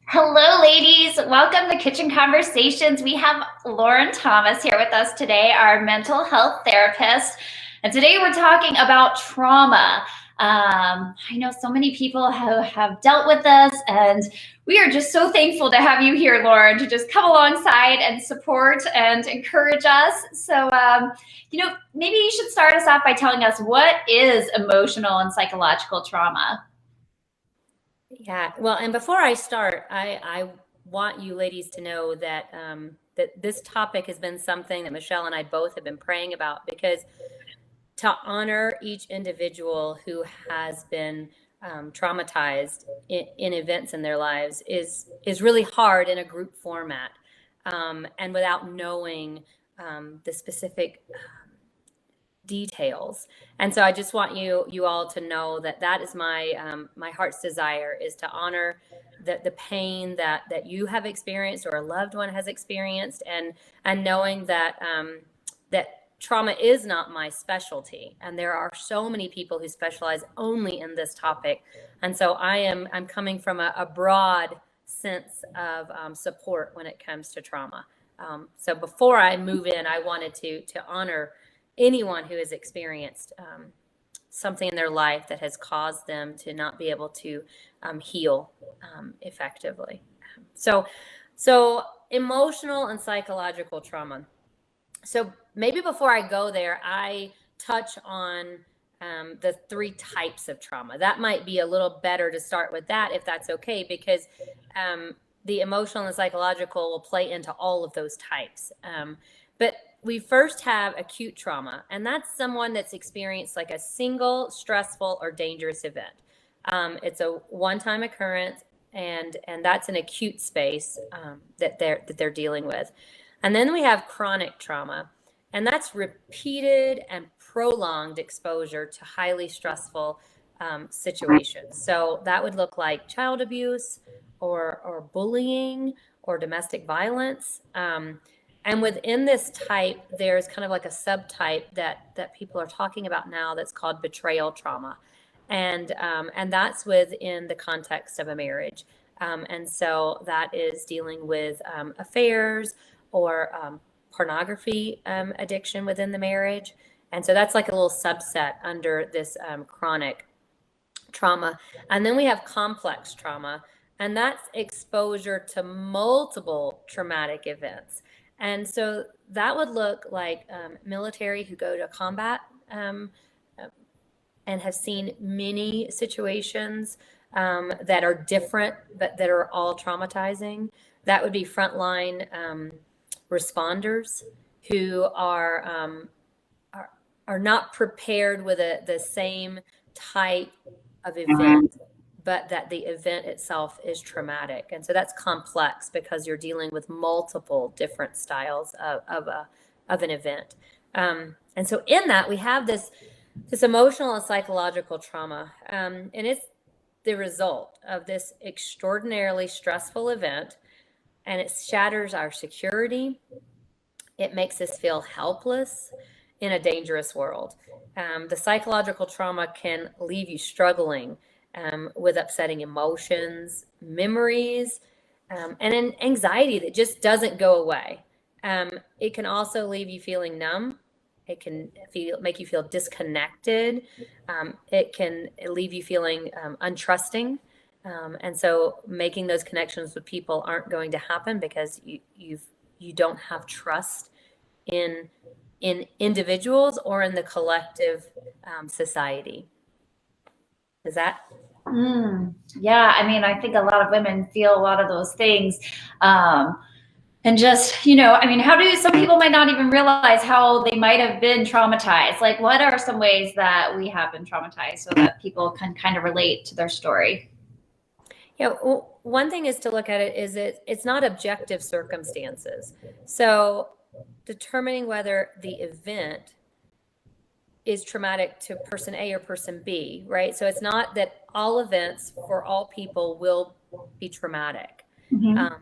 Hello, ladies. Welcome to Kitchen Conversations. We have Lauran Thomas here with us today, our mental health therapist. And today we're talking about trauma. I know so many people who have dealt with this, and we are just so thankful to have you here, Lauran, to just come alongside and support and encourage us. So, maybe you should start us off by telling us what is emotional and psychological trauma. Yeah, well, and before I start, I want you ladies to know that that this topic has been something that Michelle and I both have been praying about, because to honor each individual who has been traumatized in events in their lives is really hard in a group format, and without knowing the specific details. And so I just want you all to know that that is my heart's desire, is to honor the pain that you have experienced or a loved one has experienced, and knowing that that trauma is not my specialty, and there are so many people who specialize only in this topic. And so I'm coming from a broad sense of support when it comes to trauma. So before I move in, I wanted to honor anyone who has experienced something in their life that has caused them to not be able to heal effectively. So emotional and psychological trauma. So maybe before I go there, I touch on the three types of trauma. That might be a little better to start with that, if that's okay, because the emotional and psychological will play into all of those types. But we first have acute trauma, and that's someone that's experienced like a single stressful or dangerous event. It's a one-time occurrence, and that's an acute space that they're dealing with. And then we have chronic trauma, and that's repeated and prolonged exposure to highly stressful situations. So that would look like child abuse or bullying or domestic violence. And within this type, there's kind of like a subtype that people are talking about now that's called betrayal trauma. And that's within the context of a marriage. And so that is dealing with affairs or pornography addiction within the marriage. And so that's like a little subset under this chronic trauma. And then we have complex trauma, and that's exposure to multiple traumatic events. And so that would look like military who go to combat and have seen many situations that are different, but that are all traumatizing. That would be frontline responders who are not prepared with the same type of event, but that the event itself is traumatic. And so that's complex because you're dealing with multiple different styles of an event. And so in that, we have this emotional and psychological trauma. And it's the result of this extraordinarily stressful event, and it shatters our security. It makes us feel helpless in a dangerous world. The psychological trauma can leave you struggling with upsetting emotions, memories, and an anxiety that just doesn't go away. It can also leave you feeling numb. It can make you feel disconnected. It can leave you feeling untrusting. And so making those connections with people aren't going to happen because you don't have trust in individuals or in the collective society. Is that? Yeah, I mean, I think a lot of women feel a lot of those things. And just, I mean, how do some people might not even realize how they might have been traumatized? Like, what are some ways that we have been traumatized so that people can kind of relate to their story? Yeah, well, one thing is to look at it is it's not objective circumstances. So determining whether the event is traumatic to person A or person B, right? So it's not that all events for all people will be traumatic. Mm-hmm.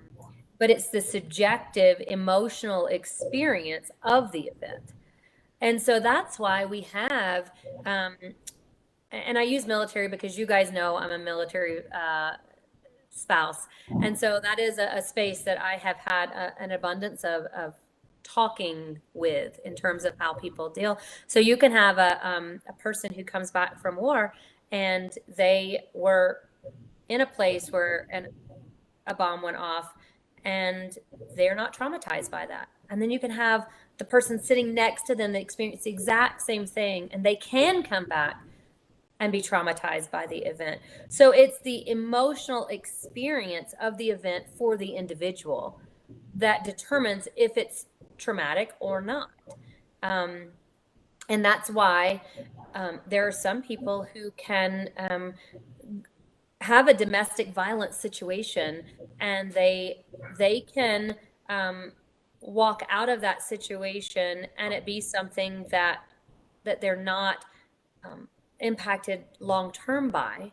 But it's the subjective emotional experience of the event. And so that's why we have, and I use military because you guys know I'm a military spouse. And so that is a space that I have had an abundance of talking with in terms of how people deal. So you can have a person who comes back from war and they were in a place where a bomb went off and they're not traumatized by that. And then you can have the person sitting next to them that experience the exact same thing and they can come back and be traumatized by the event. So it's the emotional experience of the event for the individual that determines if it's traumatic or not. And that's why there are some people who can have a domestic violence situation and they can walk out of that situation and it be something that they're not impacted long term by.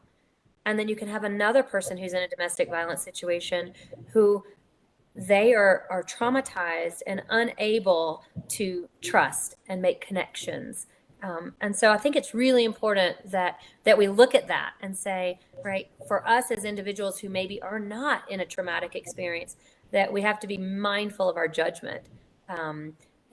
And then you can have another person who's in a domestic violence situation who they are traumatized and unable to trust and make connections. And so I think it's really important that we look at that and say, right, for us as individuals who maybe are not in a traumatic experience, that we have to be mindful of our judgment,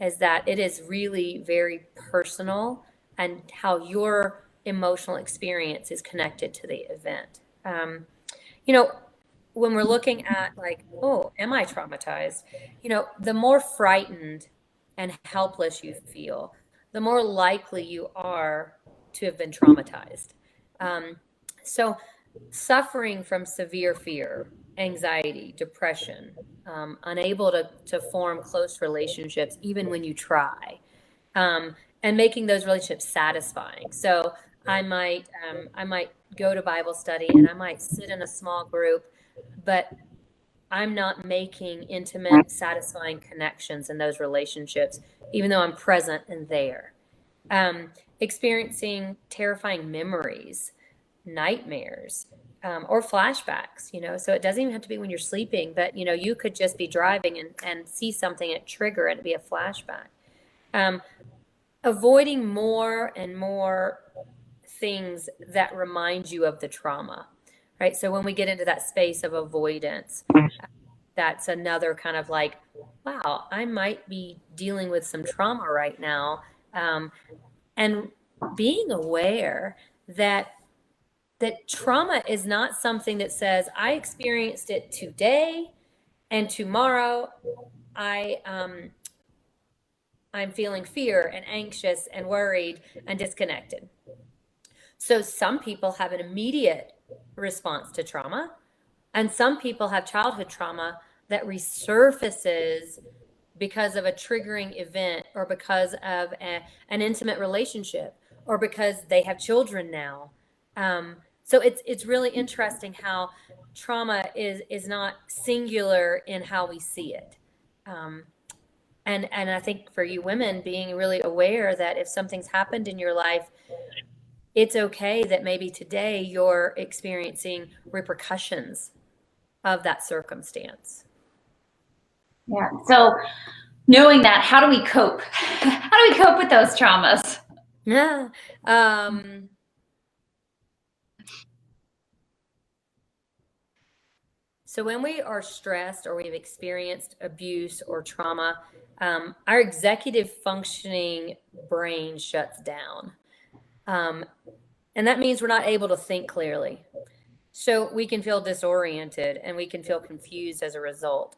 is that it is really very personal and how your emotional experience is connected to the event. When we're looking at like, oh, am I traumatized? The more frightened and helpless you feel, the more likely you are to have been traumatized. So suffering from severe fear, anxiety, depression, unable to form close relationships, even when you try, and making those relationships satisfying. So I might go to Bible study and I might sit in a small group, but I'm not making intimate, satisfying connections in those relationships, even though I'm present and there. Experiencing terrifying memories, nightmares, or flashbacks, so it doesn't even have to be when you're sleeping, but, you could just be driving and see something and trigger it to be a flashback. Avoiding more and more things that remind you of the trauma, right? So when we get into that space of avoidance, that's another kind of like, wow, I might be dealing with some trauma right now. And being aware that trauma is not something that says, I experienced it today and tomorrow I'm feeling fear and anxious and worried and disconnected. So some people have an immediate response to trauma, and some people have childhood trauma that resurfaces because of a triggering event or because of an intimate relationship or because they have children now. So it's really interesting how trauma is not singular in how we see it. And I think for you women, being really aware that if something's happened in your life, it's okay that maybe today you're experiencing repercussions of that circumstance. Yeah. So knowing that, how do we cope? How do we cope with those traumas? Yeah. So when we are stressed or we've experienced abuse or trauma, our executive functioning brain shuts down. And that means we're not able to think clearly. So we can feel disoriented and we can feel confused as a result.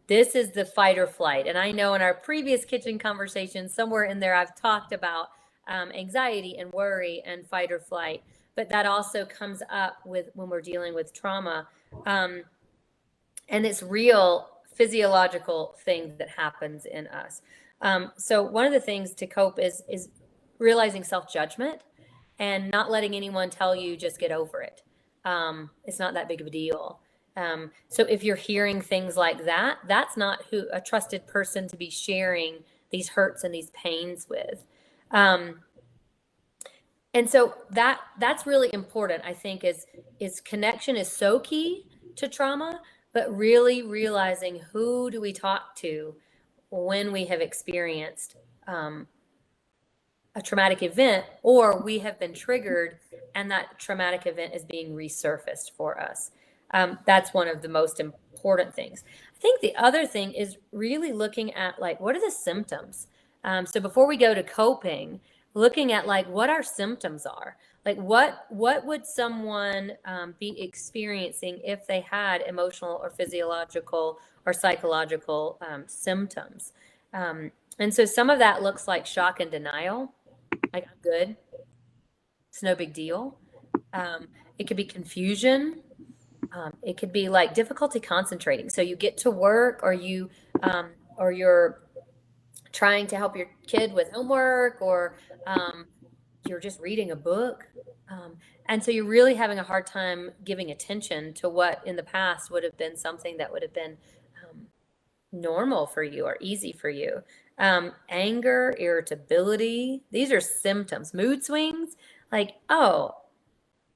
This is the fight or flight. And I know in our previous kitchen conversation, somewhere in there, I've talked about anxiety and worry and fight or flight. But that also comes up with when we're dealing with trauma. And it's real physiological thing that happens in us. So one of the things to cope is realizing self-judgment and not letting anyone tell you just get over it. It's not that big of a deal. So if you're hearing things like that, that's not a trusted person to be sharing these hurts and these pains with. And so that's really important, I think, is connection is so key to trauma, but really realizing who do we talk to when we have experienced a traumatic event, or we have been triggered and that traumatic event is being resurfaced for us. That's one of the most important things. I think the other thing is really looking at like, what are the symptoms? So before we go to coping, looking at like what our symptoms are. Like what would someone be experiencing if they had emotional or physiological or psychological symptoms? And so some of that looks like shock and denial, like I'm good, it's no big deal. It could be confusion. It could be like difficulty concentrating. So you get to work, or you're trying to help your kid with homework, or you're just reading a book. And so you're really having a hard time giving attention to what in the past would have been something that would have been normal for you or easy for you. Anger, irritability, these are symptoms. Mood swings, like, oh,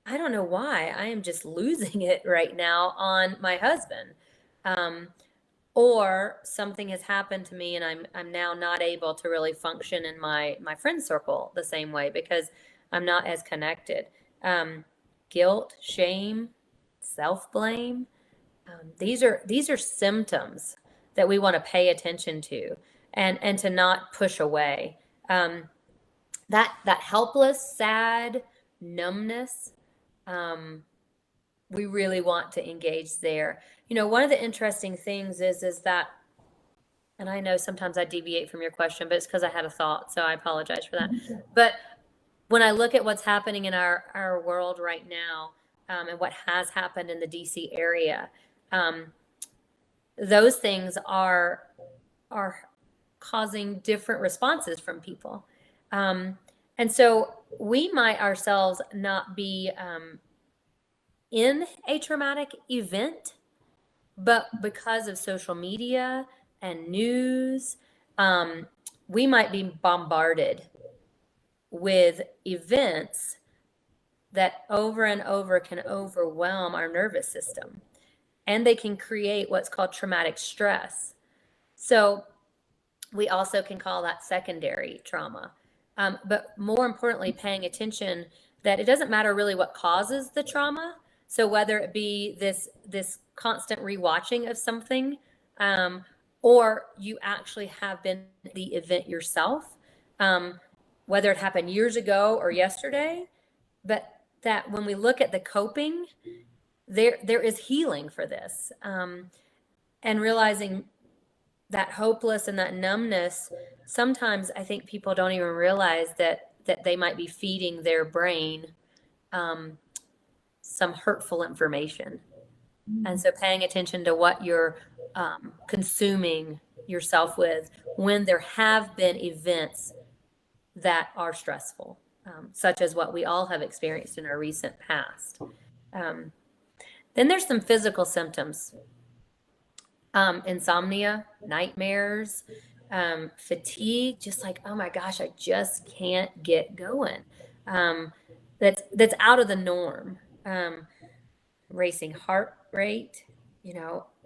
I don't know why I am just losing it right now on my husband. Or something has happened to me and I'm now not able to really function in my friend circle the same way because I'm not as connected. Guilt, shame, self-blame. These are symptoms that we want to pay attention to and to not push away. That helpless, sad, numbness, we really want to engage there. You know, one of the interesting things is that, and I know sometimes I deviate from your question, but it's because I had a thought, so I apologize for that. But when I look at what's happening in our world right now, and what has happened in the DC area, those things are causing different responses from people. And so we might ourselves not be in a traumatic event, but because of social media and news, we might be bombarded with events that over and over can overwhelm our nervous system. And they can create what's called traumatic stress. So we also can call that secondary trauma. But more importantly, paying attention that it doesn't matter really what causes the trauma. So whether it be this constant rewatching of something, or you actually have been the event yourself, whether it happened years ago or yesterday, but that when we look at the coping, there is healing for this, and realizing that hopeless and that numbness, sometimes I think people don't even realize that they might be feeding their brain some hurtful information. And so paying attention to what you're consuming yourself with when there have been events that are stressful, such as what we all have experienced in our recent past. Then there's some physical symptoms. Insomnia, nightmares, fatigue, just like, oh my gosh, I just can't get going. That's out of the norm. Racing heart rate,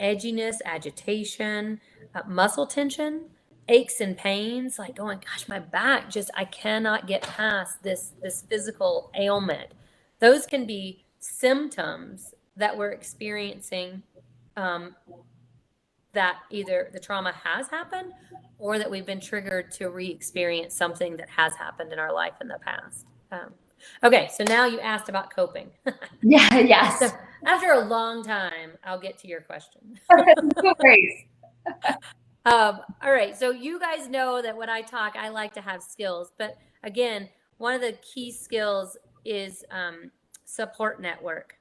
edginess, agitation, muscle tension, aches and pains, like going, gosh, my back I cannot get past this physical ailment. Those can be symptoms that we're experiencing, that either the trauma has happened or that we've been triggered to re-experience something that has happened in our life in the past. Okay, so now you asked about coping. Yeah, yes. So after a long time, I'll get to your question. No worries. All right, so you guys know that when I talk, I like to have skills. But again, one of the key skills is support network.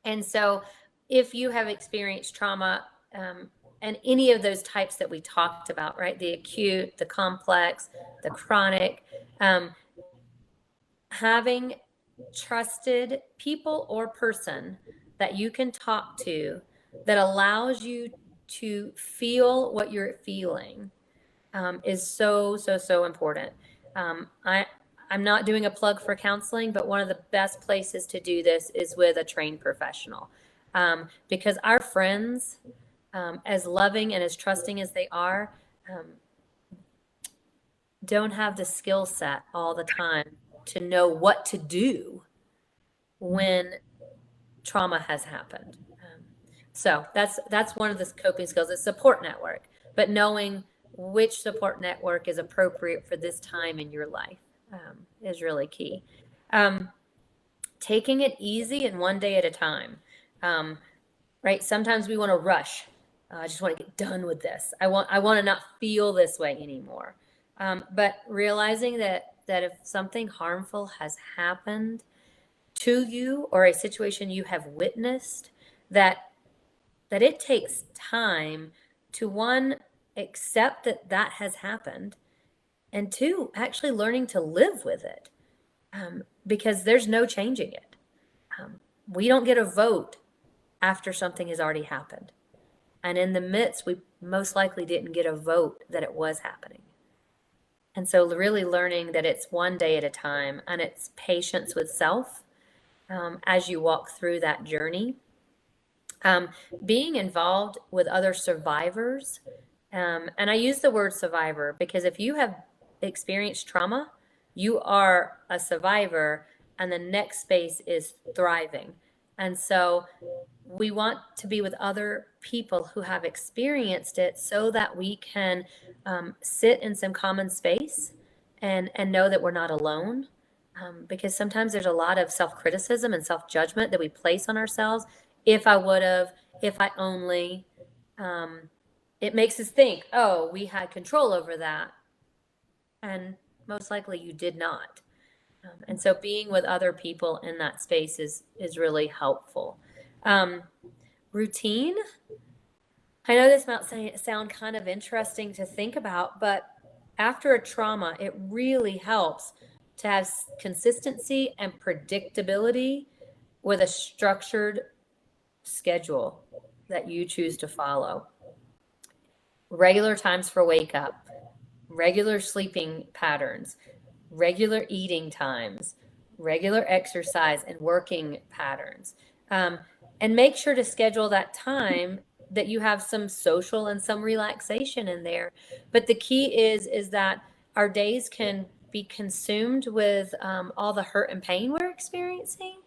And so if you have experienced trauma, and any of those types that we talked about, right? The acute, the complex, the chronic, having trusted people or person that you can talk to that allows you to feel what you're feeling, is so important. I'm not doing a plug for counseling, but one of the best places to do this is with a trained professional, because our friends, as loving and as trusting as they are, don't have the skill set all the time to know what to do when trauma has happened. So that's one of the coping skills, is support network, but knowing which support network is appropriate for this time in your life is really key. Taking it easy and one day at a time. Right? Sometimes we want to rush. I just want to get done with this. I want to not feel this way anymore. But realizing that if something harmful has happened to you, or a situation you have witnessed, that it takes time to, one, accept that has happened, and two, actually learning to live with it, because there's no changing it. We don't get a vote after something has already happened. And in the midst, we most likely didn't get a vote that it was happening. And so really learning that it's one day at a time, and it's patience with self as you walk through that journey. Being involved with other survivors. And I use the word survivor because if you have experienced trauma, you are a survivor, and the next space is thriving. And so we want to be with other people who have experienced it so that we can sit in some common space and know that we're not alone. Because sometimes there's a lot of self-criticism and self-judgment that we place on ourselves. If I would have, if I only, it makes us think, oh, we had control over that. And most likely you did not. And so being with other people in that space is really helpful. Routine. I know this might sound kind of interesting to think about, but after a trauma, it really helps to have consistency and predictability with a structured schedule that you choose to follow. Regular times for wake up, regular sleeping patterns, regular eating times, regular exercise and working patterns. And make sure to schedule that time that you have some social and some relaxation in there. But the key is that our days can be consumed with all the hurt and pain we're experiencing.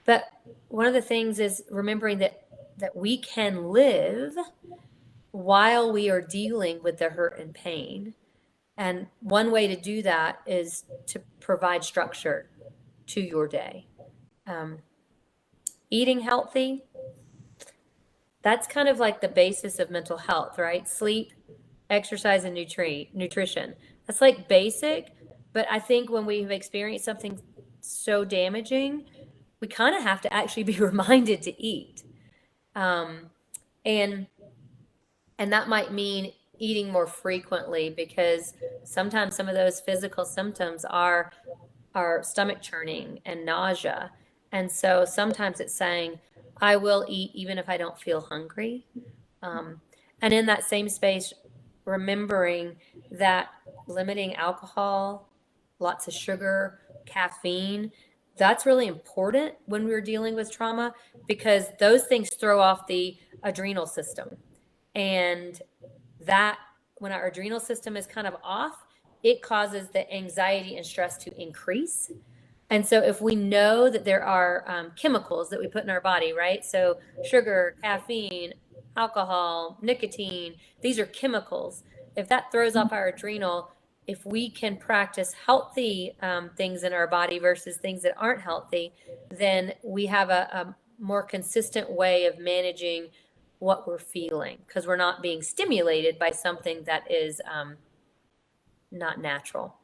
But one of the things is remembering that we can live while we are dealing with the hurt and pain. And one way to do that is to provide structure to your day. Eating healthy, that's kind of like the basis of mental health, right? Sleep, exercise, and nutrition. That's like basic, but I think when we've experienced something so damaging, we kind of have to actually be reminded to eat. And that might mean eating more frequently, because sometimes some of those physical symptoms are stomach churning and nausea. And so sometimes it's saying, I will eat even if I don't feel hungry. And in that same space, remembering that limiting alcohol, lots of sugar, caffeine, that's really important when we're dealing with trauma, because those things throw off the adrenal system. And that, when our adrenal system is kind of off, it causes the anxiety and stress to increase. And so if we know that there are chemicals that we put in our body, right? So sugar, caffeine, alcohol, nicotine, these are chemicals. If that throws off our adrenal, if we can practice healthy things in our body versus things that aren't healthy, then we have a more consistent way of managing what we're feeling, because we're not being stimulated by something that is not natural.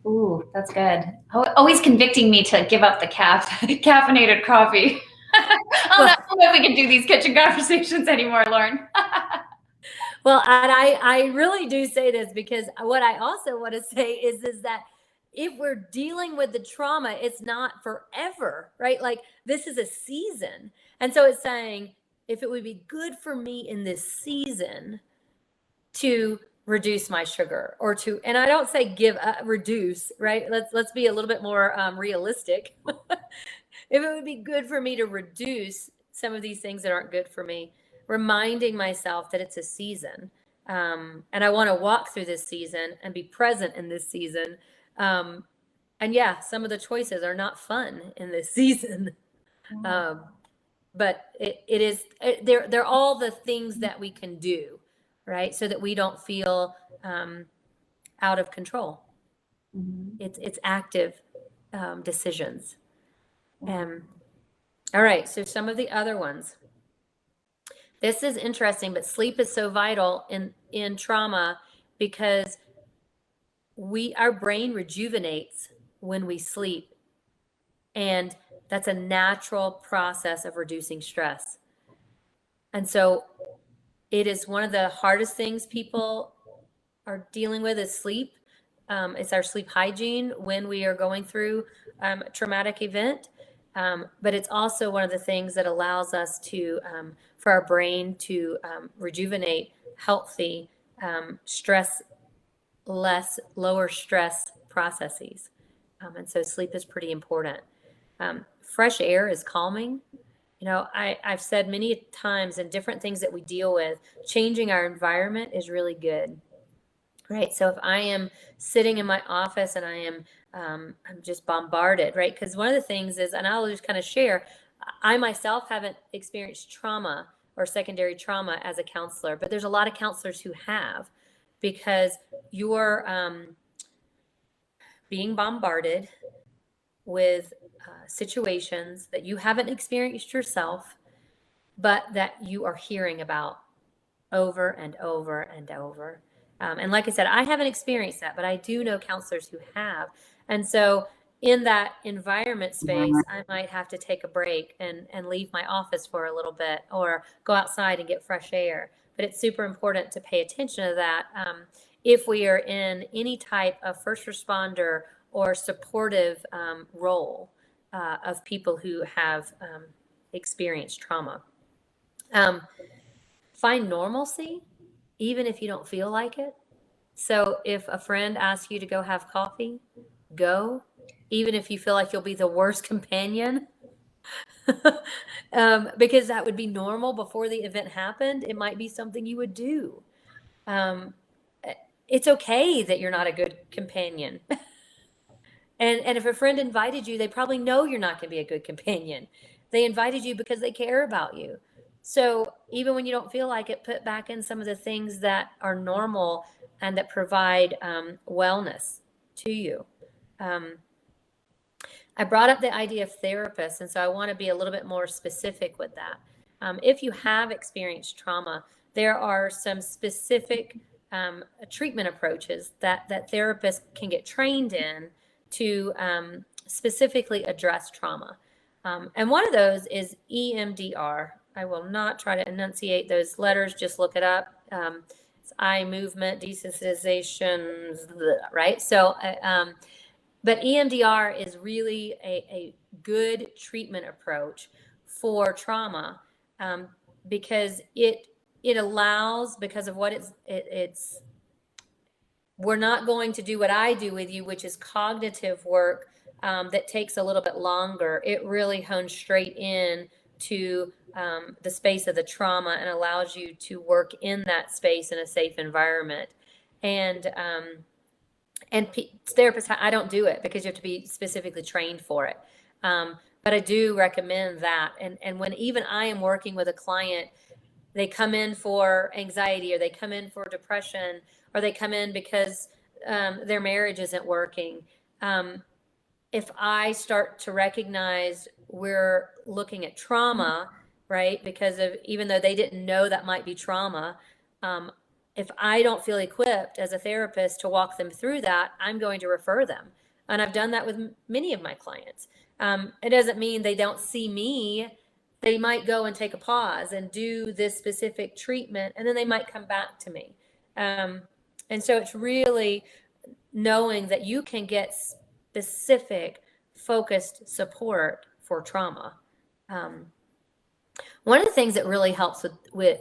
Ooh, that's good. Always convicting me to give up the caffeinated coffee. I don't know if we can do these kitchen conversations anymore, Lauran. Well, and I really do say this because what I also want to say is that if we're dealing with the trauma, it's not forever, right? Like, this is a season. And so it's saying, if it would be good for me in this season to reduce my sugar, or to, and I don't say reduce, right? Let's be a little bit more realistic. If it would be good for me to reduce some of these things that aren't good for me, reminding myself that it's a season. And I want to walk through this season and be present in this season. And yeah, some of the choices are not fun in this season. But they're all the things that we can do, right? So that we don't feel out of control. It's active decisions. All right, so some of the other ones. This is interesting, but sleep is so vital in trauma because our brain rejuvenates when we sleep. And that's a natural process of reducing stress. And so it is one of the hardest things people are dealing with is sleep. It's our sleep hygiene when we are going through a traumatic event. But it's also one of the things that allows us to, for our brain to rejuvenate healthy, lower stress processes. And so sleep is pretty important. Fresh air is calming. I've said many times in different things that we deal with, changing our environment is really good. Right. So if I am sitting in my office and I'm just bombarded, right? Because one of the things is, and I'll just kind of share, I myself haven't experienced trauma or secondary trauma as a counselor, but there's a lot of counselors who have, because you're being bombarded with situations that you haven't experienced yourself, but that you are hearing about over and over and over. And like I said, I haven't experienced that, but I do know counselors who have. And so in that environment space, I might have to take a break and leave my office for a little bit, or go outside and get fresh air. But it's super important to pay attention to that if we are in any type of first responder or supportive role of people who have experienced trauma. Find normalcy, even if you don't feel like it. So if a friend asks you to go have coffee, go, even if you feel like you'll be the worst companion, because that would be normal before the event happened. It might be something you would do. It's okay that you're not a good companion. And if a friend invited you, they probably know you're not going to be a good companion. They invited you because they care about you. So even when you don't feel like it, put back in some of the things that are normal and that provide wellness to you. I brought up the idea of therapists, and so I want to be a little bit more specific with that. If you have experienced trauma, there are some specific treatment approaches that therapists can get trained in to specifically address trauma. And one of those is EMDR. I will not try to enunciate those letters, just look it up. It's eye movement, desensitization, right? So, but EMDR is really a good treatment approach for trauma because it allows, because of what it's we're not going to do what I do with you, which is cognitive work that takes a little bit longer. It really hones straight in to the space of the trauma and allows you to work in that space in a safe environment. And therapists, I don't do it because you have to be specifically trained for it. But I do recommend that. And when even I am working with a client, they come in for anxiety, or they come in for depression, or they come in because their marriage isn't working. If I start to recognize we're looking at trauma, right, because of, even though they didn't know that might be trauma, if I don't feel equipped as a therapist to walk them through that, I'm going to refer them. And I've done that with many of my clients. It doesn't mean they don't see me. They might go and take a pause and do this specific treatment, and then they might come back to me. And so it's really knowing that you can get specific, focused support for trauma. One of the things that really helps with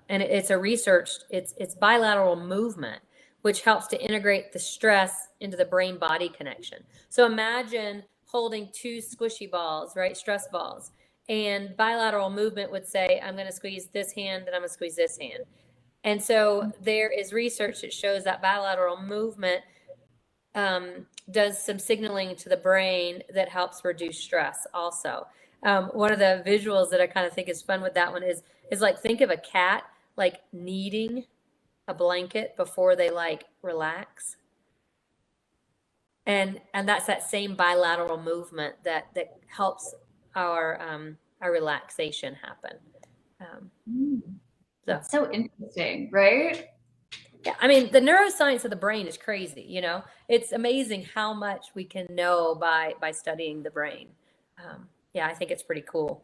and it's a researched, it's bilateral movement, which helps to integrate the stress into the brain-body connection. So imagine holding two squishy balls, right? Stress balls. And bilateral movement would say, I'm going to squeeze this hand and I'm going to squeeze this hand. And so there is research that shows that bilateral movement does some signaling to the brain that helps reduce stress also. One of the visuals that I kind of think is fun with that one is like, think of a cat like kneading a blanket before they like relax. And that's that same bilateral movement that helps our relaxation happen. That's so interesting, right? Yeah, I mean, the neuroscience of the brain is crazy. It's amazing how much we can know by studying the brain. Yeah, I think it's pretty cool.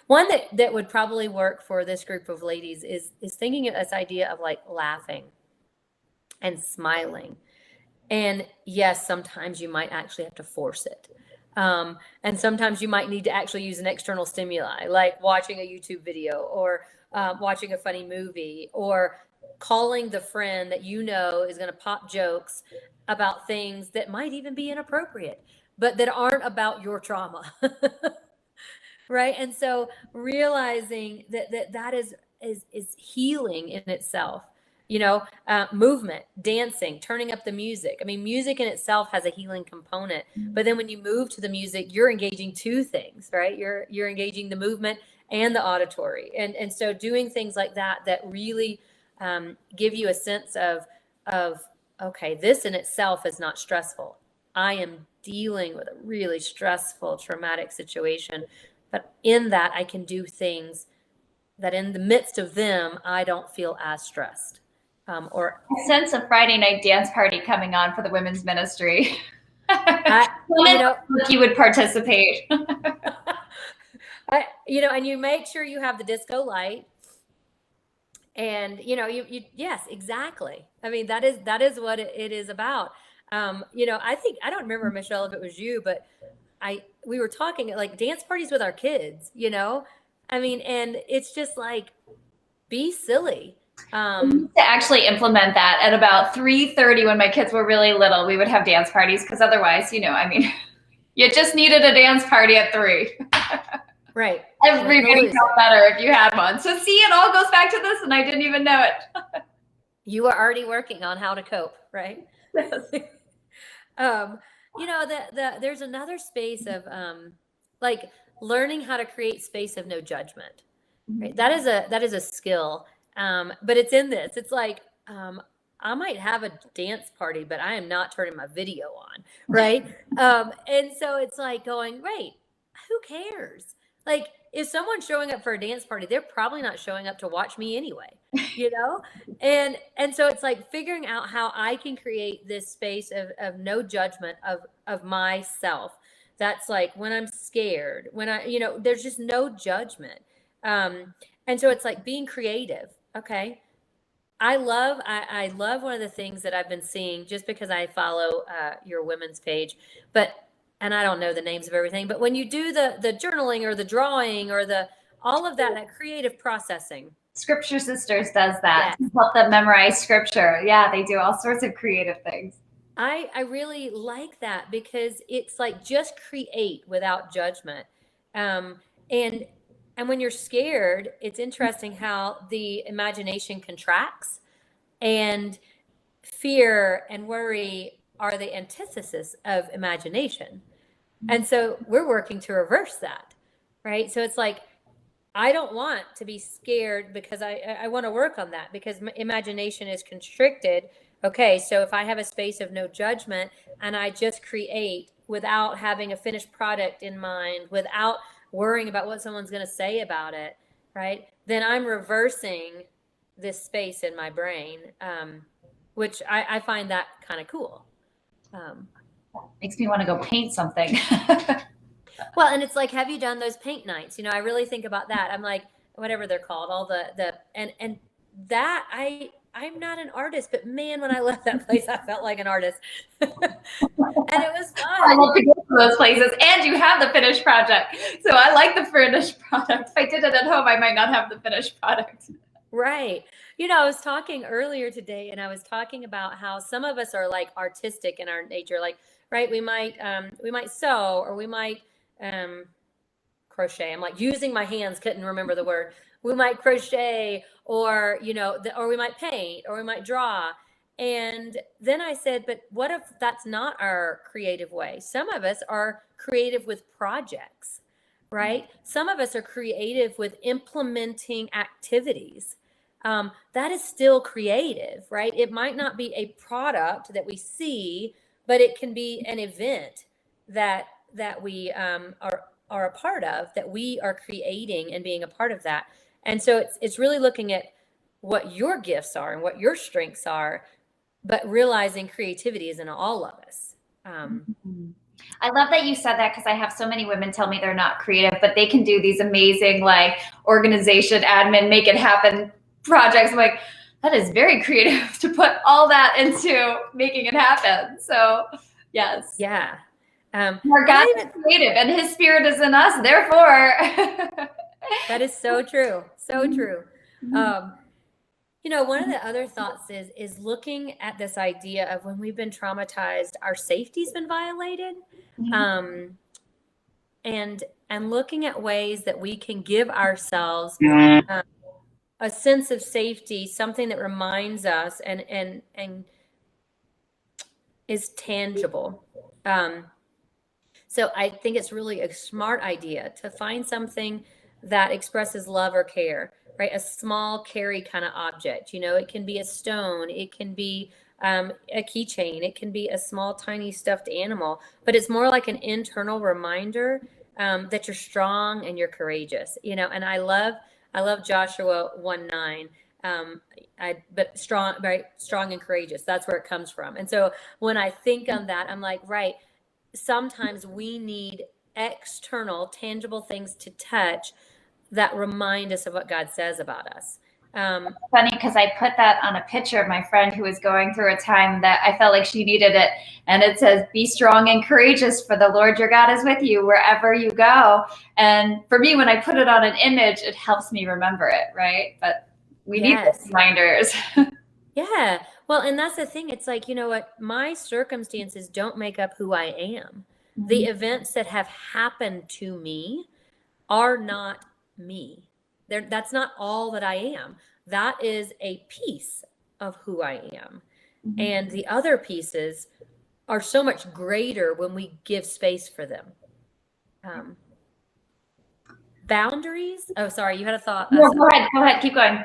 One that would probably work for this group of ladies is thinking of this idea of like laughing and smiling. And yes, sometimes you might actually have to force it. And sometimes you might need to actually use an external stimuli, like watching a YouTube video or watching a funny movie or calling the friend that you know is going to pop jokes about things that might even be inappropriate, but that aren't about your trauma. Right. And so realizing that is healing in itself. Movement, dancing, turning up the music. I mean, music in itself has a healing component, but then when you move to the music, you're engaging two things, right? You're engaging the movement and the auditory. And so doing things like that really give you a sense of, okay, this in itself is not stressful. I am dealing with a really stressful, traumatic situation, but in that I can do things that in the midst of them, I don't feel as stressed. Or a sense of Friday night dance party coming on for the women's ministry. You would participate. And you make sure you have the disco light. And yes, exactly. I mean, that is what it is about. I don't remember, Michelle, if it was you, but we were talking like dance parties with our kids. I mean, and it's just like, be silly. We used to actually implement that at about 3:30 when my kids were really little. We would have dance parties because otherwise, you just needed a dance party at 3. Right. Everybody felt better if you had one. So see, it all goes back to this, and I didn't even know it. You were already working on how to cope, right? Yes. There's another space of like learning how to create space of no judgment. Right? That is a skill. But it's in this. It's like I might have a dance party, but I am not turning my video on, right? And so it's like going, wait, who cares? Like, if someone's showing up for a dance party, they're probably not showing up to watch me anyway, And so it's like figuring out how I can create this space of no judgment of myself. That's like when I'm scared, when there's just no judgment. And so it's like being creative. Okay. I love one of the things that I've been seeing just because I follow your women's page, and I don't know the names of everything, but when you do the journaling or the drawing or all of that creative processing. Scripture Sisters does that to help them memorize scripture. Yeah, they do all sorts of creative things. I really like that because it's like just create without judgment. And when you're scared, it's interesting how the imagination contracts, and fear and worry are the antithesis of imagination. And so we're working to reverse that, right? So it's like, I don't want to be scared because I want to work on that because my imagination is constricted. Okay, so if I have a space of no judgment and I just create without having a finished product in mind, without worrying about what someone's going to say about it, right? Then I'm reversing this space in my brain, which I find that kind of cool. Makes me want to go paint something. Well, and it's like, have you done those paint nights? I really think about that. I'm like, whatever they're called, all and that I'm not an artist, but man, when I left that place, I felt like an artist. And it was fun. I love to go to those places, and you have the finished project. So I like the finished product. If I did it at home, I might not have the finished product. Right. I was talking earlier today, and I was talking about how some of us are like artistic in our nature. Like, right, we might sew, or we might crochet. I'm like using my hands, couldn't remember the word. We might crochet, or or we might paint, or we might draw. And then I said, but what if that's not our creative way? Some of us are creative with projects, right? Some of us are creative with implementing activities. That is still creative, right? It might not be a product that we see, but it can be an event that we are a part of, that we are creating and being a part of that. And so it's really looking at what your gifts are and what your strengths are, but realizing creativity is in all of us. I love that you said that, because I have so many women tell me they're not creative, but they can do these amazing like organization, admin, make it happen projects. I'm like, that is very creative to put all that into making it happen. So yes. Yeah. Our God is creative and his spirit is in us. Therefore. That is so true. So true. You know, one of the other thoughts is looking at this idea of when we've been traumatized, our safety's been violated. And looking at ways that we can give ourselves a sense of safety, something that reminds us and is tangible. So I think it's really a smart idea to find something that expresses love or care, right? A small carry kind of object. You know, it can be a stone, it can be a keychain, it can be a small, tiny stuffed animal, but it's more like an internal reminder that you're strong and you're courageous. You know, and I love Joshua 1:9. But strong, right? Strong and courageous. That's where it comes from. And so when I think on that, I'm like, right. Sometimes we need external, tangible things to touch that remind us of what God says about us. Funny, because I put that on a picture of my friend who was going through a time that I felt like she needed it. And it says, be strong and courageous, for the Lord your God is with you wherever you go. And for me, when I put it on an image, it helps me remember it, right? But we need those reminders. Yeah. Well, and that's the thing. It's like, you know what? My circumstances don't make up who I am. The events that have happened to me are not me. That's not all that I am. That is a piece of who I am. And the other pieces are so much greater when we give space for them. Boundaries. Oh, sorry. You had a thought. No, go ahead. Keep going.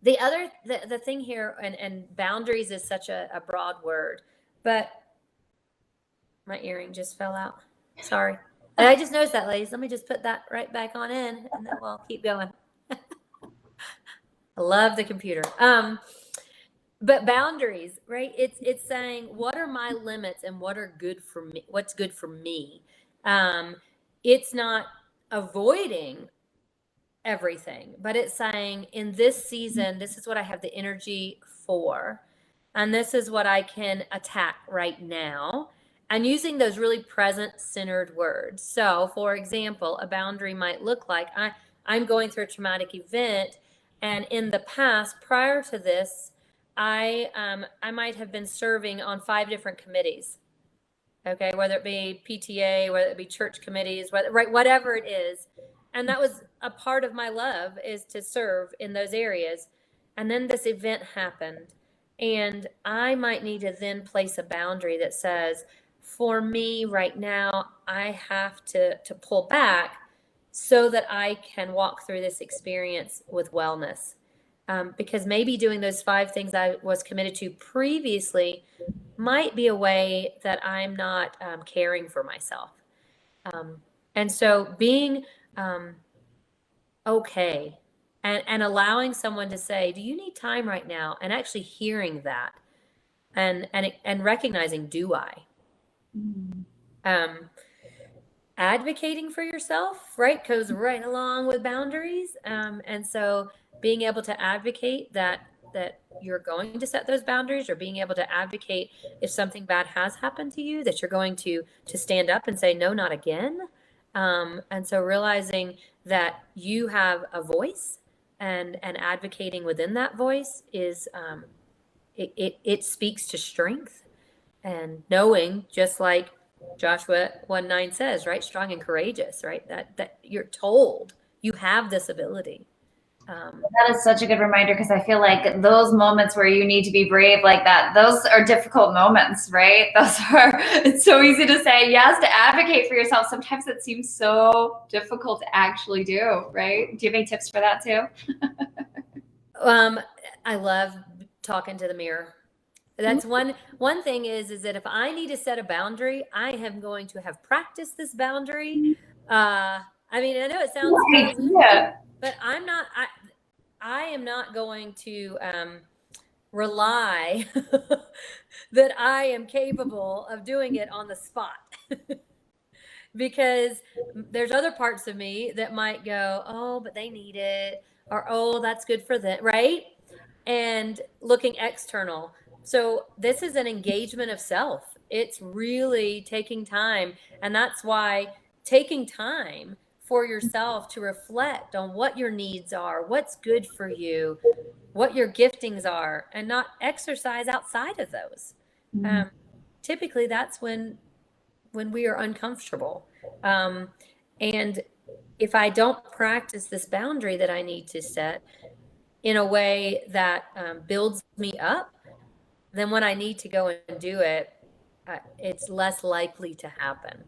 The other, the thing here, and boundaries is such a broad word, but my earring just fell out. Sorry. And I just noticed that, ladies. Let me just put that right back on in, and then we'll keep going. I love the computer. But boundaries, right? It's saying, what are my limits and what are good for me? What's good for me? It's not avoiding everything, but it's saying, in this season, this is what I have the energy for, and this is what I can attack right now, and using those really present centered words. So for example, a boundary might look like, I'm going through a traumatic event, and in the past, prior to this, I might have been serving on 5 different committees. Okay, whether it be PTA, whether it be church committees, whatever it is. And that was a part of my love, is to serve in those areas. And then this event happened, and I might need to then place a boundary that says, for me right now, I have to pull back so that I can walk through this experience with wellness. Because maybe doing those 5 things I was committed to previously might be a way that I'm not caring for myself. And so being okay and allowing someone to say, do you need time right now? And actually hearing that and recognizing, do I? Advocating for yourself, right, goes right along with boundaries. And so being able to advocate that you're going to set those boundaries, or being able to advocate if something bad has happened to you, that you're going to stand up and say, no, not again. And so realizing that you have a voice, and advocating within that voice is, it speaks to strength, and knowing, just like Joshua 1:9 says, right, strong and courageous, right, that you're told you have this ability. That is such a good reminder, because I feel like those moments where you need to be brave like that, those are difficult moments, right? It's so easy to say yes, to advocate for yourself. Sometimes it seems so difficult to actually do, right? Do you have any tips for that too? I love talking to the mirror. That's one thing is that if I need to set a boundary, I am going to have practiced this boundary. I mean, I know it sounds Right. crazy, Yeah. but I am not going to rely that I am capable of doing it on the spot. Because there's other parts of me that might go, oh, but they need it, or oh, that's good for them, right? And looking external. So this is an engagement of self. It's really taking time. And that's why taking time for yourself to reflect on what your needs are, what's good for you, what your giftings are, and not exercise outside of those. Typically, that's when we are uncomfortable. And if I don't practice this boundary that I need to set in a way that builds me up, then when I need to go and do it, it's less likely to happen.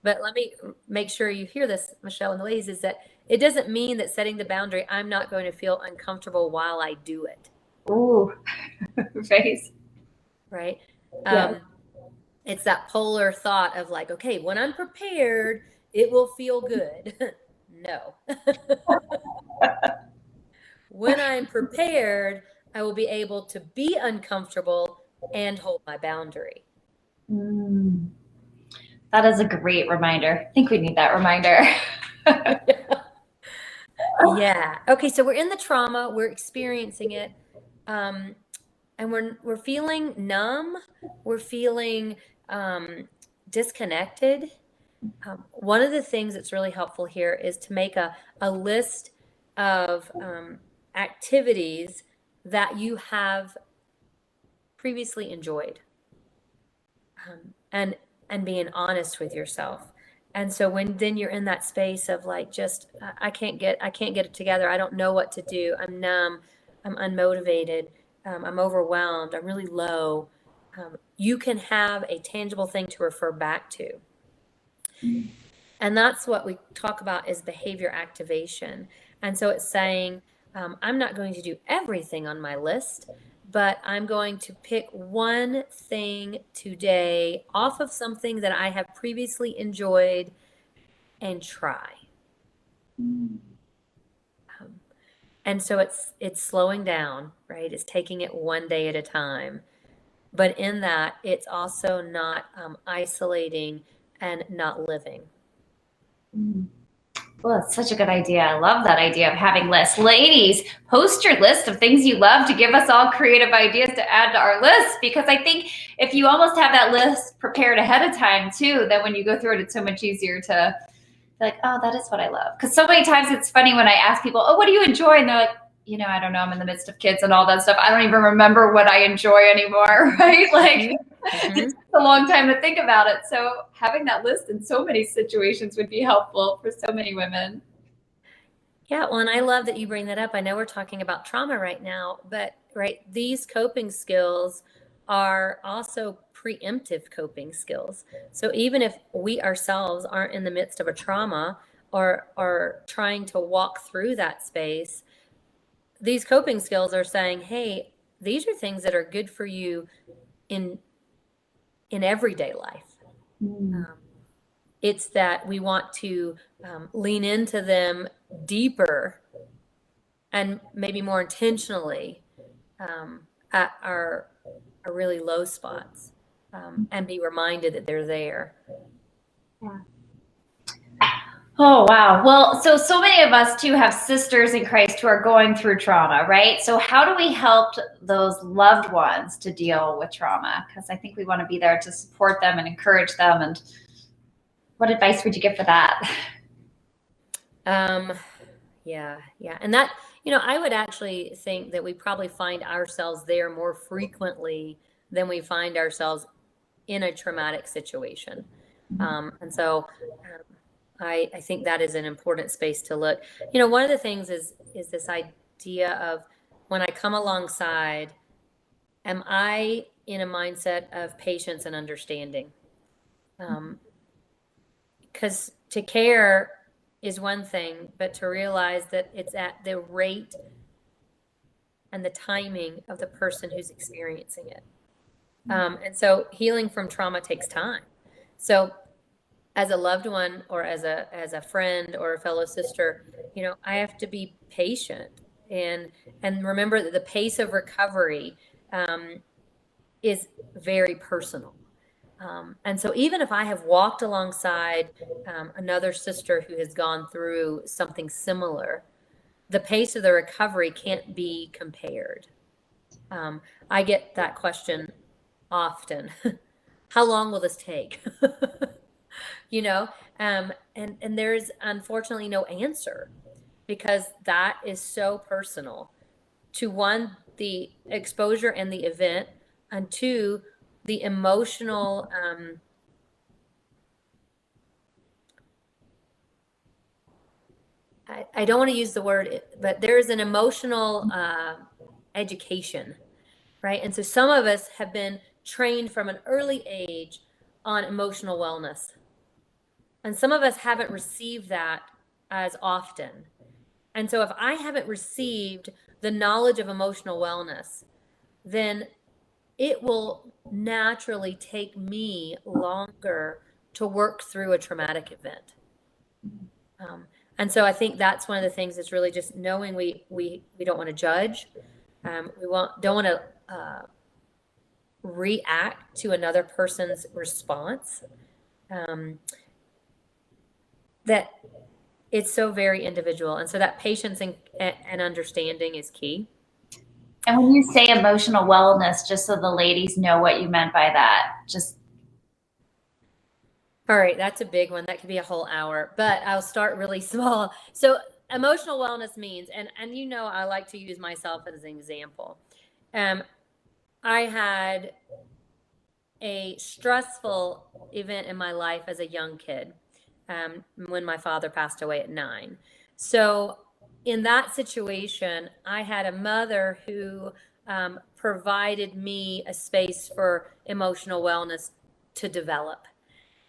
But let me make sure you hear this, Michelle, and the ladies, is that it doesn't mean that setting the boundary, I'm not going to feel uncomfortable while I do it. Ooh, face. Right? Yeah. It's that polar thought of like, okay, when I'm prepared, it will feel good. No. When I'm prepared, I will be able to be uncomfortable and hold my boundary. That is a great reminder. I think we need that reminder. Yeah. Okay, so we're in the trauma, we're experiencing it. And we're feeling numb, we're feeling disconnected. One of the things that's really helpful here is to make a list of activities that you have previously enjoyed, and being honest with yourself. And so when then you're in that space of like, just I can't get it together, I don't know what to do, I'm numb, I'm unmotivated, I'm overwhelmed, I'm really low, you can have a tangible thing to refer back to. And that's what we talk about is behavior activation. And so it's saying, I'm not going to do everything on my list, but I'm going to pick one thing today off of something that I have previously enjoyed and try. And so it's slowing down, right? It's taking it one day at a time. But in that, it's also not isolating and not living. Well, it's such a good idea. I love that idea of having lists. Ladies, post your list of things you love to give us all creative ideas to add to our list, because I think if you almost have that list prepared ahead of time too, then when you go through it, it's so much easier to be like, oh, that is what I love. Because so many times it's funny when I ask people, oh, what do you enjoy? And they're like, I don't know, I'm in the midst of kids and all that stuff. I don't even remember what I enjoy anymore, right? Like, it's a long time to think about it. So having that list in so many situations would be helpful for so many women. Yeah, well, and I love that you bring that up. I know we're talking about trauma right now, but right, these coping skills are also preemptive coping skills. So even if we ourselves aren't in the midst of a trauma or are trying to walk through that space, these coping skills are saying, hey, these are things that are good for you in everyday life. It's that we want to lean into them deeper and maybe more intentionally at our really low spots, and be reminded that they're there. Yeah. Oh, wow. Well, so many of us too have sisters in Christ who are going through trauma, right? So how do we help those loved ones to deal with trauma? Because I think we want to be there to support them and encourage them. And what advice would you give for that? Yeah. And that, I would actually think that we probably find ourselves there more frequently than we find ourselves in a traumatic situation. And so I think that is an important space to look. You know, one of the things is this idea of when I come alongside, am I in a mindset of patience and understanding? Because to care is one thing, but to realize that it's at the rate and the timing of the person who's experiencing it. And so healing from trauma takes time. So as a loved one or as a friend or a fellow sister, you know, I have to be patient and remember that the pace of recovery is very personal. And so even if I have walked alongside another sister who has gone through something similar, the pace of the recovery can't be compared. I get that question often. How long will this take? You know, and there's unfortunately no answer, because that is so personal to, one, the exposure and the event, and two, the emotional I don't want to use the word, but there's an emotional education, right? And so some of us have been trained from an early age on emotional wellness, and some of us haven't received that as often. And so if I haven't received the knowledge of emotional wellness, then it will naturally take me longer to work through a traumatic event. And so I think that's one of the things that's really just knowing we don't want to judge. Don't want to react to another person's response. That it's so very individual. And so that patience and understanding is key. And when you say emotional wellness, just so the ladies know what you meant by that, just. All right, that's a big one. That could be a whole hour, but I'll start really small. So emotional wellness means, and you know, I like to use myself as an example. I had a stressful event in my life as a young kid, when my father passed away at 9. So in that situation, I had a mother who provided me a space for emotional wellness to develop.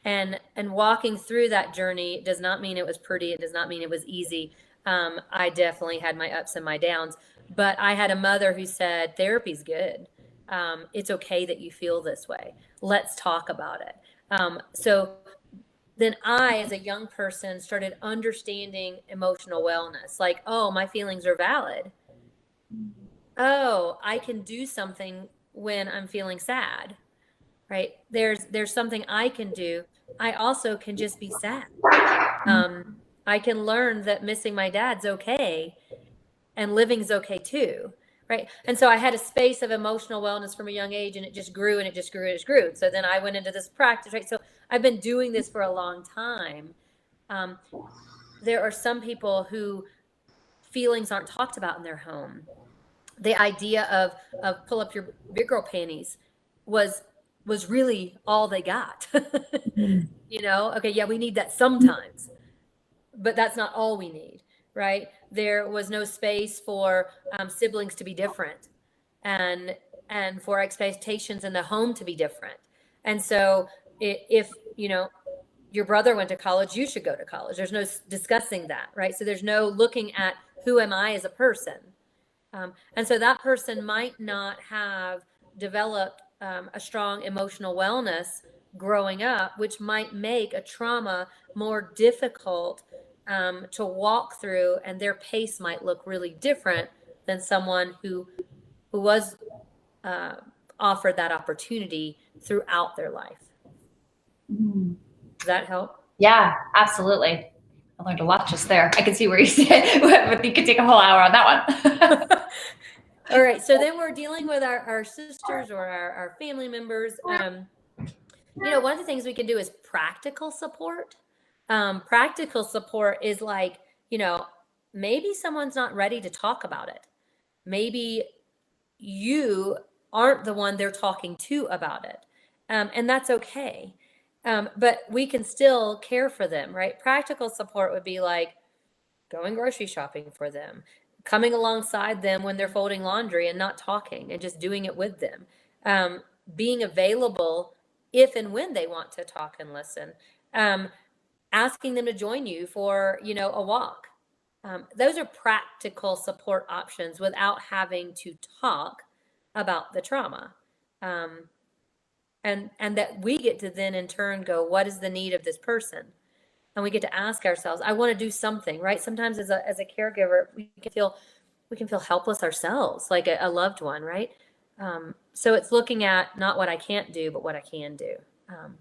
And walking through that journey does not mean it was pretty. It does not mean it was easy. I definitely had my ups and my downs, but I had a mother who said, therapy's good. It's okay that you feel this way. Let's talk about it. So then I, as a young person, started understanding emotional wellness. Like, oh, my feelings are valid. Oh, I can do something when I'm feeling sad. Right? There's something I can do. I also can just be sad. I can learn that missing my dad's okay, and living's okay too. Right? And so I had a space of emotional wellness from a young age, and it just grew and it just grew and it just grew. So then I went into this practice, right? So I've been doing this for a long time. There are some people who feelings aren't talked about in their home. The idea of pull up your big girl panties was really all they got. You know, okay, yeah, we need that sometimes, but that's not all we need, right? There was no space for siblings to be different, and for expectations in the home to be different. And so if you know, your brother went to college, you should go to college. There's no discussing that, right? So there's no looking at who am I as a person. And so that person might not have developed a strong emotional wellness growing up, which might make a trauma more difficult to walk through, and their pace might look really different than someone who was offered that opportunity throughout their life. Does that help? Yeah, absolutely. I learned a lot just there. I can see where you said, but you could take a whole hour on that one. All right. So then we're dealing with our sisters or our family members. You know, one of the things we can do is practical support. Practical support is like, you know, maybe someone's not ready to talk about it. Maybe you aren't the one they're talking to about it. And that's okay. But we can still care for them, right? Practical support would be like going grocery shopping for them, coming alongside them when they're folding laundry and not talking and just doing it with them, being available if and when they want to talk and listen, asking them to join you for, a walk. Those are practical support options without having to talk about the trauma. And that we get to then in turn go, what is the need of this person? And we get to ask ourselves, I want to do something, right? Sometimes as a caregiver, we can feel helpless ourselves, like a loved one, right? So it's looking at not what I can't do, but what I can do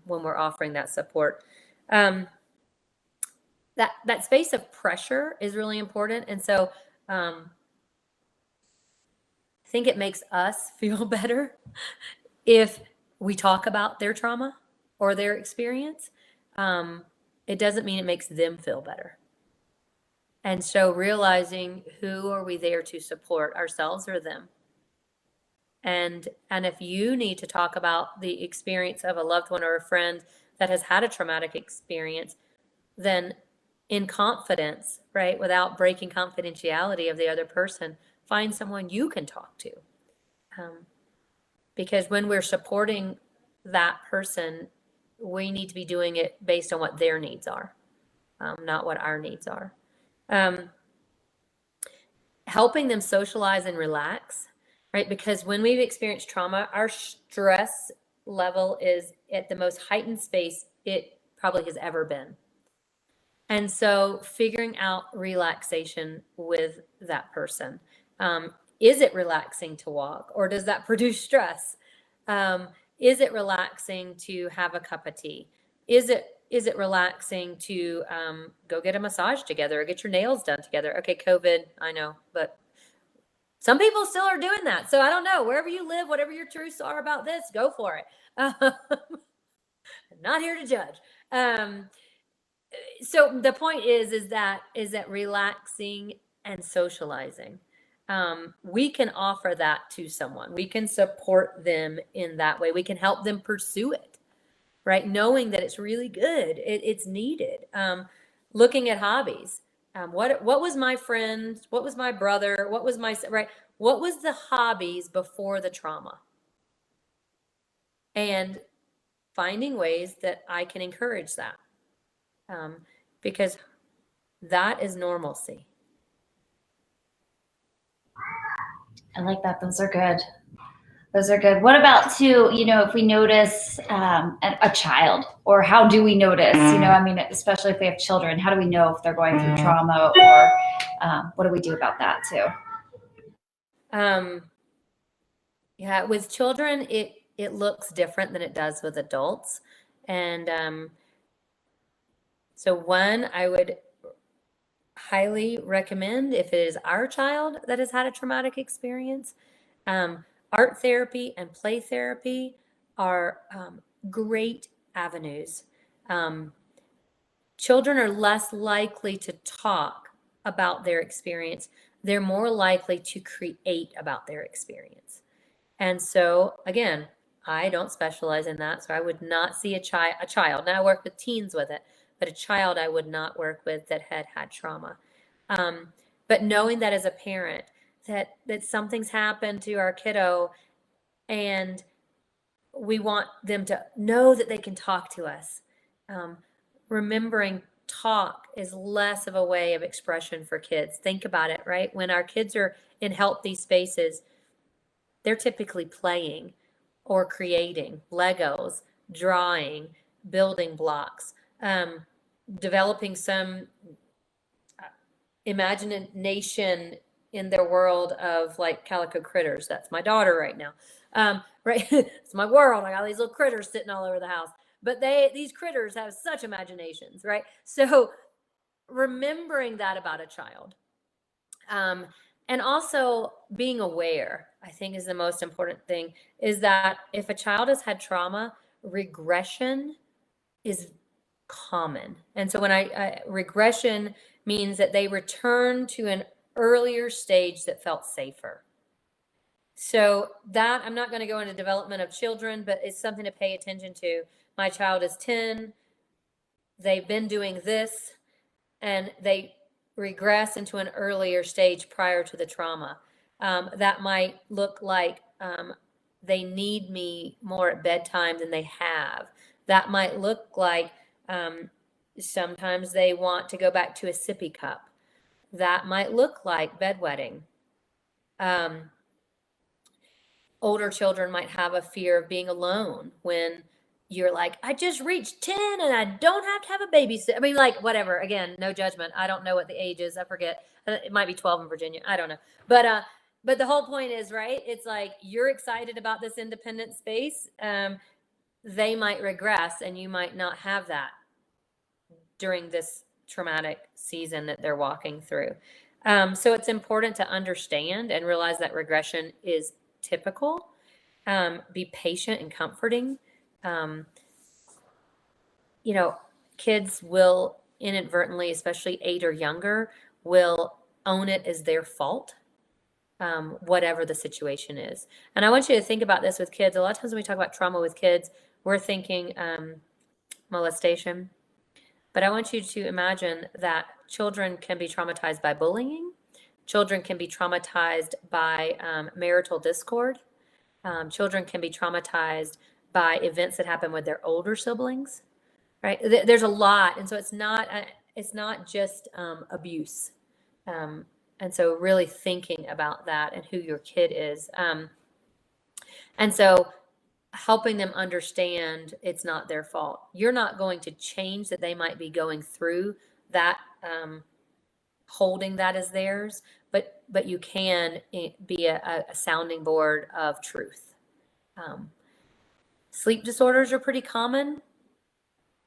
when we're offering that support. That space of pressure is really important. And so I think it makes us feel better if we talk about their trauma or their experience. It doesn't mean it makes them feel better. And so realizing, who are we there to support, ourselves or them? And if you need to talk about the experience of a loved one or a friend that has had a traumatic experience, then in confidence, right, without breaking confidentiality of the other person, find someone you can talk to. Because when we're supporting that person, we need to be doing it based on what their needs are, not what our needs are. Helping them socialize and relax, right? Because when we've experienced trauma, our stress level is at the most heightened space it probably has ever been. And so figuring out relaxation with that person. Is it relaxing to walk, or does that produce stress? Is it relaxing to have a cup of tea? Is it relaxing to go get a massage together or get your nails done together? Okay, COVID, I know, but some people still are doing that. So I don't know. Wherever you live, whatever your truths are about this, go for it. I'm not here to judge. So the point is that relaxing and socializing. We can offer that to someone. We can support them in that way. We can help them pursue it, right? Knowing that it's really good, it's needed. Looking at hobbies. What was my friend? What was my brother? What was my, right? What was the hobbies before the trauma? And finding ways that I can encourage that. Because that is normalcy. I like that. Those are good. Those are good. What about too, if we notice a child, or how do we notice, especially if we have children, how do we know if they're going through trauma, or what do we do about that too? Yeah, with children, it looks different than it does with adults. And so one, I would highly recommend, if it is our child that has had a traumatic experience, art therapy and play therapy are great avenues. Children are less likely to talk about their experience. They're more likely to create about their experience. And so, again, I don't specialize in that, so I would not see a child. Now I work with teens with it, but a child I would not work with that had trauma. But knowing that as a parent, that something's happened to our kiddo, and we want them to know that they can talk to us. Remembering talk is less of a way of expression for kids. Think about it, right? When our kids are in healthy spaces, they're typically playing or creating Legos, drawing, building blocks, developing some imagination in their world of like calico critters. That's my daughter right now. Right? It's my world. I got these little critters sitting all over the house. But these critters have such imaginations, right? So remembering that about a child. And also being aware, I think, is the most important thing, is that if a child has had trauma, regression is common. And so when regression means that they return to an earlier stage that felt safer. So that, I'm not going to go into development of children, but it's something to pay attention to. my child is 10, they've been doing this, and they regress into an earlier stage prior to the trauma. That might look like they need me more at bedtime than they have. That might look like sometimes they want to go back to a sippy cup. That might look like bedwetting. Older children might have a fear of being alone when you're like, I just reached 10 and I don't have to have a babysitter. I mean, like, whatever. Again, no judgment. I don't know what the age is. I forget. It might be 12 in Virginia. I don't know. But the whole point is, right? It's like you're excited about this independent space. They might regress and you might not have that during this traumatic season that they're walking through. So it's important to understand and realize that regression is typical. Be patient and comforting. Kids will inadvertently, especially 8 or younger, will own it as their fault, whatever the situation is. And I want you to think about this with kids. A lot of times when we talk about trauma with kids, we're thinking molestation. But I want you to imagine that children can be traumatized by bullying. Children can be traumatized by marital discord. Children can be traumatized by events that happen with their older siblings, right? There's a lot. And so it's not just abuse. And so really thinking about that and who your kid is. And so helping them understand it's not their fault. You're not going to change that they might be going through that, holding that as theirs, but you can be a sounding board of truth. Sleep disorders are pretty common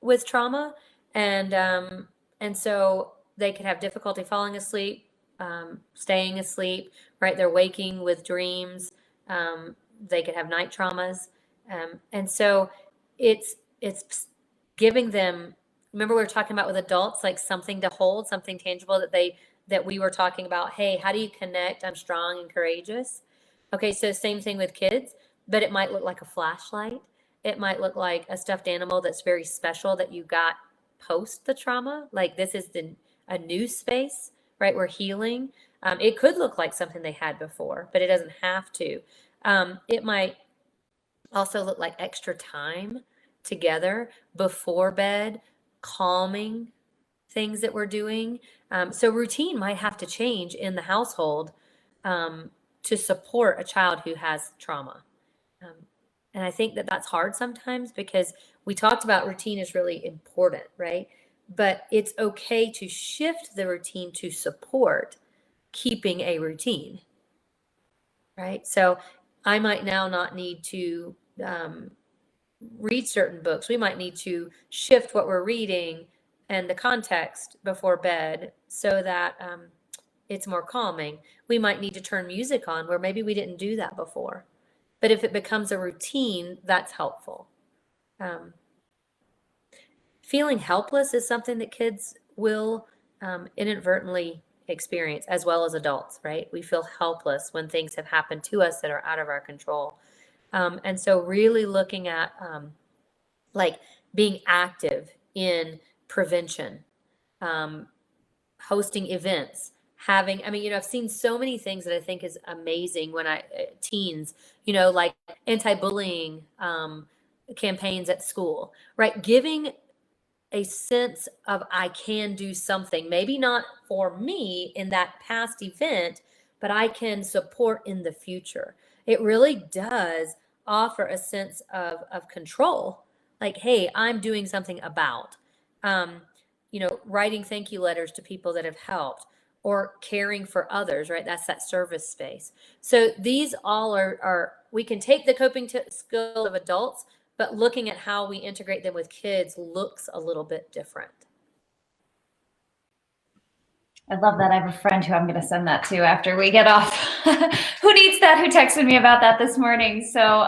with trauma, and so they can have difficulty falling asleep, staying asleep, right? They're waking with dreams. They could have night traumas. And so it's giving them, remember we were talking about with adults, like something to hold, something tangible that we were talking about. Hey, how do you connect? I'm strong and courageous. Okay. So same thing with kids, but it might look like a flashlight. It might look like a stuffed animal that's very special that you got post the trauma. Like this is a new space, right? We're healing. It could look like something they had before, but it doesn't have to. It might also look like extra time together before bed, calming things that we're doing. So routine might have to change in the household to support a child who has trauma. And I think that that's hard sometimes because we talked about routine is really important, right? But it's okay to shift the routine to support keeping a routine, right? So I might now not need to read certain books. We might need to shift what we're reading and the context before bed so that it's more calming. We might need to turn music on where maybe we didn't do that before. But if it becomes a routine, that's helpful. Feeling helpless is something that kids will inadvertently experience as well as adults, right? We feel helpless when things have happened to us that are out of our control. And so really looking at like being active in prevention, hosting events, I've seen so many things that I think is amazing when teens, like anti-bullying campaigns at school, right? Giving a sense of I can do something, maybe not for me in that past event, but I can support in the future. It really does offer a sense of control. Like, hey, I'm doing something about, writing thank you letters to people that have helped or caring for others, right? That's that service space. So these all are we can take the coping skills of adults, but looking at how we integrate them with kids looks a little bit different. I love that. I have a friend who I'm going to send that to after we get off. Who needs that? Who texted me about that this morning? So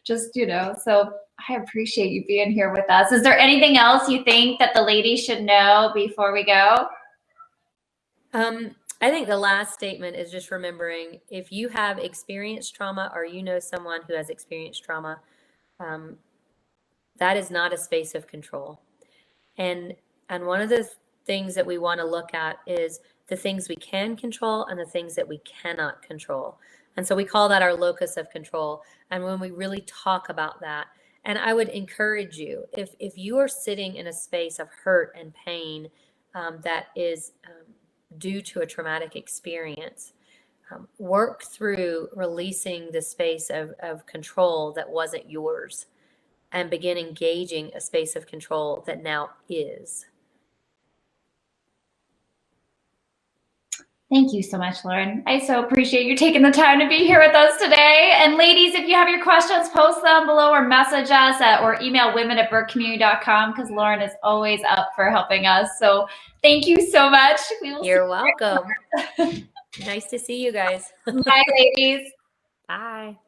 so I appreciate you being here with us. Is there anything else you think that the ladies should know before we go? I think the last statement is just remembering if you have experienced trauma or you know someone who has experienced trauma, that is not a space of control. And one of the things that we want to look at is the things we can control and the things that we cannot control. And so we call that our locus of control. And when we really talk about that, and I would encourage you, if you are sitting in a space of hurt and pain that is due to a traumatic experience, work through releasing the space of control that wasn't yours and begin engaging a space of control that now is. Thank you so much, Lauran. I so appreciate you taking the time to be here with us today. And ladies, if you have your questions, post them below or message us or email women@burkecommunity.com, because Lauran is always up for helping us. So thank you so much. You're welcome. Nice to see you guys. Bye, ladies. Bye.